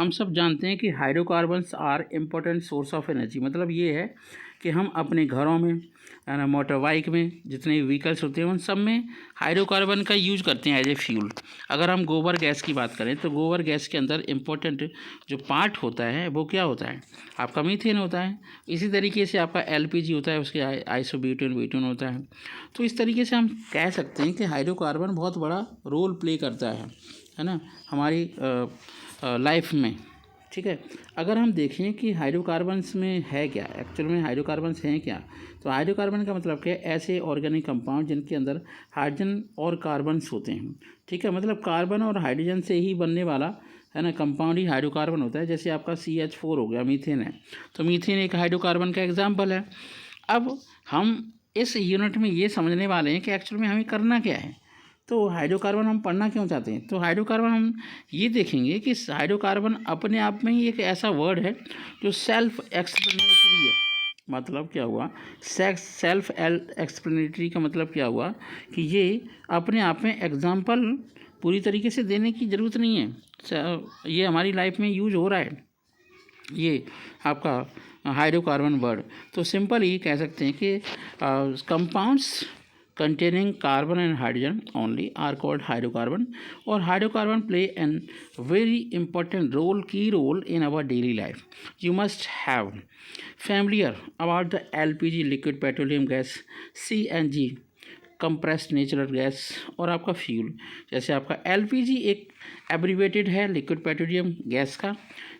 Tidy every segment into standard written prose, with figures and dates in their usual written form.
हम सब जानते हैं कि hydrocarbons are important source of energy. मतलब ये है कि हम अपने घरों में, है ना, मोटर बाइक में, जितने व्हीकल्स होते हैं उन सब में हाइड्रोकार्बन का यूज करते हैं एज ए फ्यूल। अगर हम गोबर गैस की बात करें तो गोबर गैस के अंदर इम्पोर्टेंट जो पार्ट होता है वो क्या होता है, आपका मीथेन होता है। इसी तरीके से आपका एलपीजी होता है, उसके आइसोब्यूटेन ब्यूटेन होता है। तो इस तरीके से हम कह सकते हैं कि हाइड्रोकार्बन बहुत बड़ा रोल प्ले करता है ना, हमारी लाइफ में। ठीक है, अगर हम देखें कि हाइड्रोकार्बन्स में है क्या, एक्चुअल में हाइड्रोकार्बन्स हैं क्या, तो हाइड्रोकार्बन का मतलब क्या है, ऐसे ऑर्गेनिक कंपाउंड जिनके अंदर हाइड्रोजन और कार्बन्स होते हैं। ठीक है, मतलब कार्बन और हाइड्रोजन से ही बनने वाला, है ना, कंपाउंड ही हाइड्रोकार्बन होता है। जैसे आपका CH4 हो गया, मीथेन है, तो मीथेन एक हाइड्रोकार्बन का एग्जाम्पल है। अब हम इस यूनिट में ये समझने वाले हैं कि एक्चुअल में हमें करना क्या है। तो हाइड्रोकार्बन हम पढ़ना क्यों चाहते हैं, तो हाइड्रोकार्बन हम ये देखेंगे कि हाइड्रोकार्बन अपने आप में ही एक ऐसा वर्ड है जो सेल्फ एक्सप्लेनेटरी है। मतलब क्या हुआ, सेल्फ एक्सप्लेनेटरी का मतलब क्या हुआ कि ये अपने आप में एग्जाम्पल पूरी तरीके से देने की ज़रूरत नहीं है, ये हमारी लाइफ में यूज हो रहा है ये आपका हाइड्रोकार्बन वर्ड। तो सिंपल ही कह सकते हैं कि compounds containing carbon and hydrogen only are called hydrocarbon, or hydrocarbon play an very important role, key role in our daily life. You must have familiar about the LPG, liquid petroleum gas, CNG, compressed natural gas, और आपका fuel. जैसे आपका LPG एक abbreviated है liquid petroleum gas का,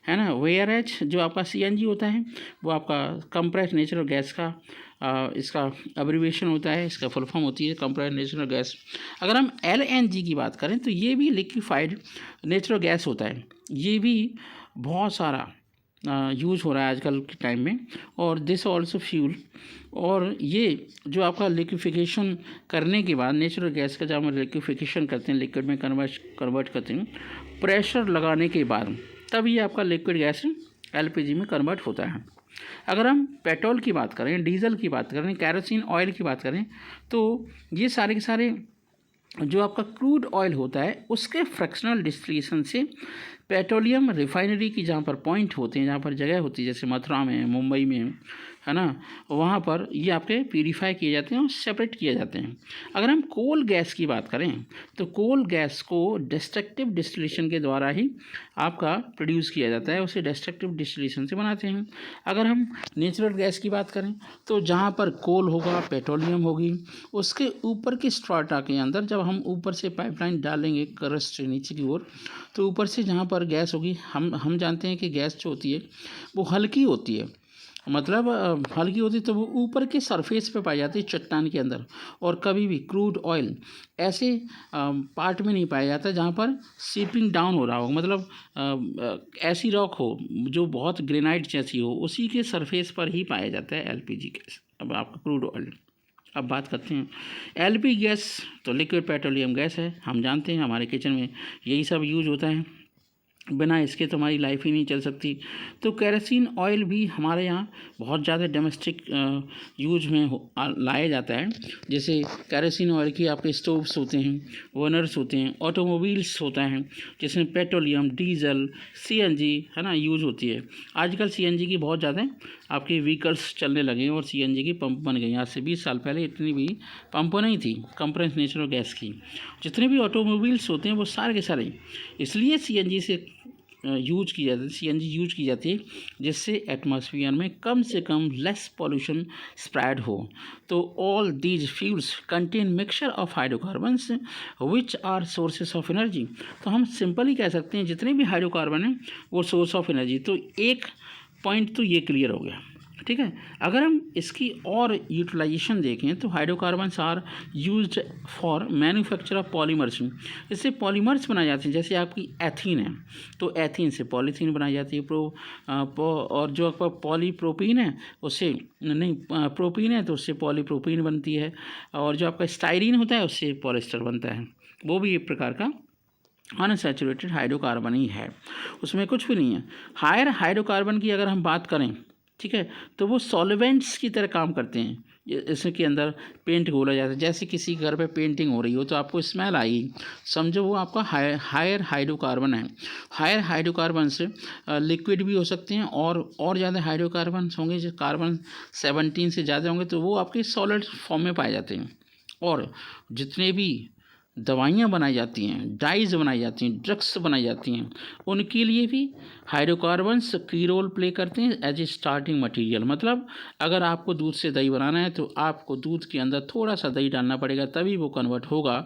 है ना, where H जो आपका CNG होता है वो आपका कंप्रेस्ड नेचुरल गैस का इसका एब्रीवेशन होता है, इसका फुल फॉर्म होती है कंप्रेस्ड नेचुरल गैस। अगर हम LNG की बात करें तो ये भी लिक्विफाइड नेचुरल गैस होता है, ये भी बहुत सारा यूज़ हो रहा है आजकल के टाइम में, और दिस ऑल्सो फ्यूल। और ये जो आपका लिक्विफिकेशन करने के बाद नेचुरल गैस का जब हम लिक्विफिकेशन करते हैं, लिक्विड में कन्वर्ट करते हैं, प्रेशर लगाने के बाद तब ये आपका लिक्विड गैस LPG में कन्वर्ट होता है। अगर हम पेट्रोल की बात करें, डीजल की बात करें, कैरोसिन ऑयल की बात करें, तो ये सारे के सारे जो आपका क्रूड ऑयल होता है उसके फ्रैक्शनल डिस्टिलेशन से पेट्रोलियम रिफाइनरी की जहाँ पर पॉइंट होते हैं, जहाँ पर जगह होती है, जैसे मथुरा में, मुंबई में, है ना, वहाँ पर ये आपके प्यूरीफाई किए जाते हैं और सेपरेट किए जाते हैं। अगर हम कोल गैस की बात करें तो कोल गैस को डिस्ट्रक्टिव डिस्टिलेशन के द्वारा ही आपका प्रोड्यूस किया जाता है, उसे डिस्ट्रक्टिव डिस्टिलेशन से बनाते हैं। अगर हम नेचुरल गैस की बात करें तो जहाँ पर कोल होगा, पेट्रोलियम होगी, उसके ऊपर के स्ट्राटा के अंदर जब हम ऊपर से पाइपलाइन डालेंगे क्रस्ट से नीचे की ओर, तो ऊपर से जहाँ पर गैस होगी, हम जानते हैं कि गैस जो होती है वो हल्की होती है, मतलब हल्की होती है, तो वो ऊपर के सरफेस पे पाई जाती है चट्टान के अंदर। और कभी भी क्रूड ऑयल ऐसे पार्ट में नहीं पाया जाता जहाँ पर सीपिंग डाउन हो रहा हो, मतलब ऐसी रॉक हो जो बहुत ग्रेनाइट जैसी हो, उसी के सरफेस पर ही पाया जाता है LPG गैस। अब आपका क्रूड ऑयल, अब बात करते हैं LPG गैस, तो लिक्विड पेट्रोलियम गैस है, हम जानते हैं हमारे किचन में यही सब यूज होता है, बिना इसके तो हमारी लाइफ ही नहीं चल सकती। तो केरोसिन ऑयल भी हमारे यहाँ बहुत ज़्यादा डोमेस्टिक यूज में लाया जाता है। जैसे केरोसिन ऑयल की आपके स्टोव्स होते हैं, बर्नर्स होते हैं, ऑटोमोबाइल्स होता है जिसमें पेट्रोलियम, डीजल, CNG, है ना, यूज होती है। आजकल CNG की बहुत ज़्यादा आपके व्हीकल्स चलने लगे हैं और CNG की पंप बन गई। आज से 20 साल पहले इतनी भी पंप नहीं थी कंप्रेस्ड नेचुरल गैस की। जितने भी ऑटोमोबाइल्स होते हैं वो सारे के सारे इसलिए CNG से यूज की जाती है, CNG यूज की जाती है जिससे एटमॉस्फेयर में कम से कम लेस पॉल्यूशन स्प्रेड हो। तो all these fuels contain mixture of hydrocarbons which are sources of energy. तो हम सिंपली कह सकते हैं जितने भी हाइड्रोकार्बन हैं वो सोर्स ऑफ एनर्जी। तो एक पॉइंट तो ये क्लियर हो गया, ठीक है। अगर हम इसकी और यूटिलाइजेशन देखें तो hydrocarbons are used for manufacture of polymers. इससे पॉलीमर्स बनाए जाते हैं। जैसे आपकी एथीन है तो एथीन से पॉलीथीन बनाई जाती है, और जो आपका पॉलीप्रोपीन है उससे नहीं प्रोपीन है तो उससे पॉलीप्रोपीन बनती है, और जो आपका स्टाइरीन होता है उससे पॉलिस्टर बनता है। वो भी एक प्रकार का अनसैचुरेटेड हाइड्रोकार्बन ही है, उसमें कुछ भी नहीं है। हायर हाइड्रोकार्बन की अगर हम बात करें, ठीक है, तो वो सॉल्वेंट्स की तरह काम करते हैं। इसके अंदर पेंट घोला जाता है। जैसे किसी घर पे पेंटिंग हो रही हो तो आपको स्मेल आएगी, समझो वो आपका हायर हाइड्रोकार्बन है। हायर हाइड्रोकार्बन से लिक्विड भी हो सकते हैं और ज़्यादा हाइड्रोकार्बन होंगे, जो कार्बन 17 से ज़्यादा होंगे तो वो आपके सॉलिड फॉर्म में पाए जाते हैं। और जितने भी दवाइयाँ बनाई जाती हैं, डाइज बनाई जाती हैं, ड्रग्स बनाई जाती हैं, उनके लिए भी हाइड्रोकार्बन्स की रोल प्ले करते हैं एज ए स्टार्टिंग मटेरियल। मतलब अगर आपको दूध से दही बनाना है तो आपको दूध के अंदर थोड़ा सा दही डालना पड़ेगा, तभी वो कन्वर्ट होगा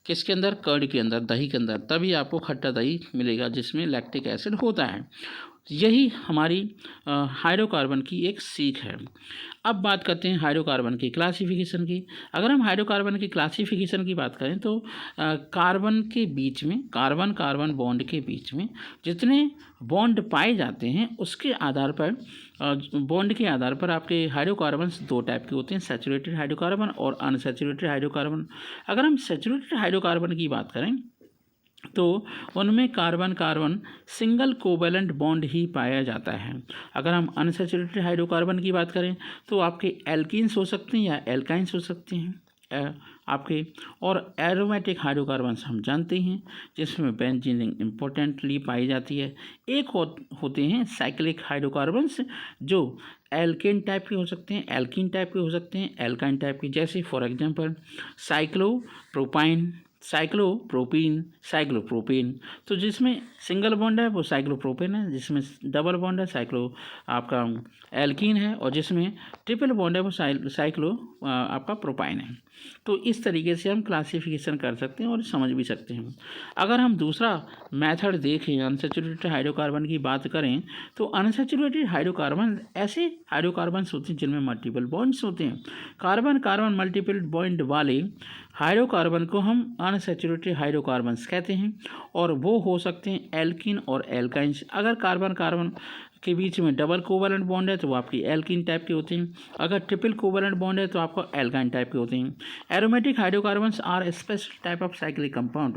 किसके अंदर, कर्ड के अंदर, दही के अंदर, तभी आपको खट्टा दही मिलेगा जिसमें लैक्टिक एसिड होता है। यही हमारी हाइड्रोकार्बन की एक सीख है। अब बात करते हैं हाइड्रोकार्बन की क्लासिफिकेशन की। अगर हम हाइड्रोकार्बन की क्लासिफिकेशन की बात करें तो कार्बन के बीच में, कार्बन कार्बन बॉन्ड के बीच में जितने बॉन्ड पाए जाते हैं उसके आधार पर, बॉन्ड के आधार पर आपके हाइड्रोकार्बन्स दो टाइप के होते हैं, सैचुरेटेड हाइड्रोकार्बन और अनसैचुरेटेड हाइड्रोकार्बन। अगर हम सैचुरेटेड हाइड्रोकार्बन की बात करें तो उनमें carbon carbon single covalent bond ही पाया जाता है। अगर हम अनसैचुरेटेड हाइड्रोकार्बन की बात करें तो आपके एल्कीन्स हो सकते हैं या एल्काइंस हो सकते हैं आपके, और एरोमेटिक हाइड्रोकार्बन्स हम जानते हैं जिसमें बेंजीन रिंग इम्पोर्टेंटली पाई जाती है। एक होते हैं साइक्लिक हाइड्रोकार्बन्स जो एल्केन टाइप के हो सकते हैं, एल्कीन टाइप के हो सकते हैं, एल्काइन टाइप के, जैसे फॉर एग्जांपल साइक्लोप्रोपाइन, साइक्लोप्रोपीन, साइक्लोप्रोपेन। तो जिसमें सिंगल बॉन्ड है वो साइक्लोप्रोपेन है, जिसमें डबल बॉन्ड है साइक्लो आपका एल्कीन है, और जिसमें ट्रिपल बॉन्ड है वो साइक्लो आपका प्रोपाइन है। तो इस तरीके से हम क्लासिफिकेशन कर सकते हैं और समझ भी सकते हैं। अगर हम दूसरा मेथड देखें, अनसैचुरेटेड हाइड्रोकार्बन की बात करें तो अनसैचुरेटेड हाइड्रोकार्बन ऐसे हाइड्रोकार्बन्स होते हैं जिनमें मल्टीपल बॉन्ड्स होते हैं। कार्बन कार्बन मल्टीपल बॉन्ड वाले हाइड्रोकार्बन को हम अनसैचुरेटेड हाइड्रोकार्बन्स कहते हैं, और वो हो सकते हैं एल्कीन और एल्काइंस। अगर कार्बन कार्बन के बीच में डबल कोवैलेंट बॉन्ड है तो वो आपकी एल्कीन टाइप के होते हैं, अगर ट्रिपल कोवैलेंट बॉन्ड है तो आपको एल्काइन टाइप के होते हैं। Aromatic hydrocarbons are special type of cyclic compound.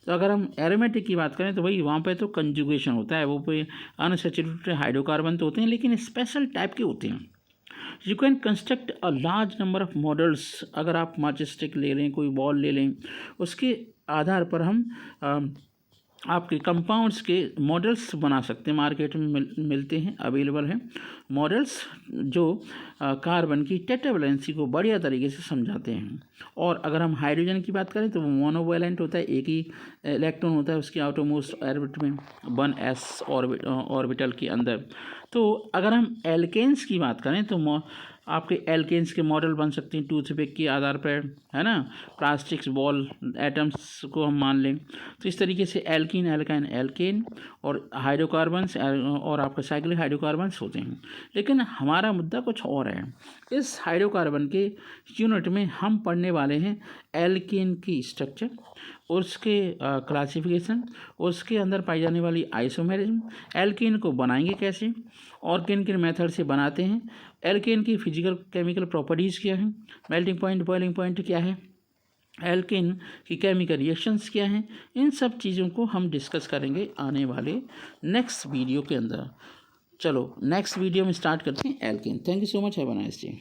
तो अगर हम एरोमेटिक की बात करें तो वही वहाँ पे तो कंजुगेशन होता है, वो पे अनसैचुरेटेड हाइड्रोकार्बन तो होते हैं लेकिन स्पेशल टाइप के होते हैं। You can construct a large number of models. अगर आप माच स्टिक ले लें, कोई बॉल ले लें, उसके आधार पर हम आपके कंपाउंड्स के मॉडल्स बना सकते हैं। मार्केट में मिलते हैं, अवेलेबल हैं मॉडल्स जो कार्बन की टेट्रावैलेंसी को बढ़िया तरीके से समझाते हैं। और अगर हम हाइड्रोजन की बात करें तो वो मोनोवैलेंट होता है, एक ही इलेक्ट्रॉन होता है उसके आउटरमोस्ट ऑर्बिट में 1s ऑर्बिटल के अंदर। तो अगर हम एल्केन्स की बात करें तो आपके एल्केन्स के मॉडल बन सकते हैं टूथपिक के आधार पर, है ना, प्लास्टिक्स बॉल एटम्स को हम मान लें। तो इस तरीके से एल्कीन, एल्काइन, एल्केन और हाइड्रोकार्बन्स और आपके साइक्लिक हाइड्रोकार्बन्स होते हैं। लेकिन हमारा मुद्दा कुछ और है। इस हाइड्रोकार्बन के यूनिट में हम पढ़ने वाले हैं एल्केन की स्ट्रक्चर, उसके क्लासिफिकेशन, उसके अंदर पाई जाने वाली आइसोमेरिज्म, एल्केन को बनाएंगे कैसे और किन किन मेथड से बनाते हैं, एल्केन की फिजिकल केमिकल प्रॉपर्टीज़ क्या हैं, मेल्टिंग पॉइंट, बॉइलिंग पॉइंट क्या है, एल्केन की केमिकल रिएक्शंस क्या हैं, इन सब चीज़ों को हम डिस्कस करेंगे आने वाले नेक्स्ट वीडियो के अंदर। चलो नेक्स्ट वीडियो में स्टार्ट करते हैं alkane. Thank you so much, have a nice day.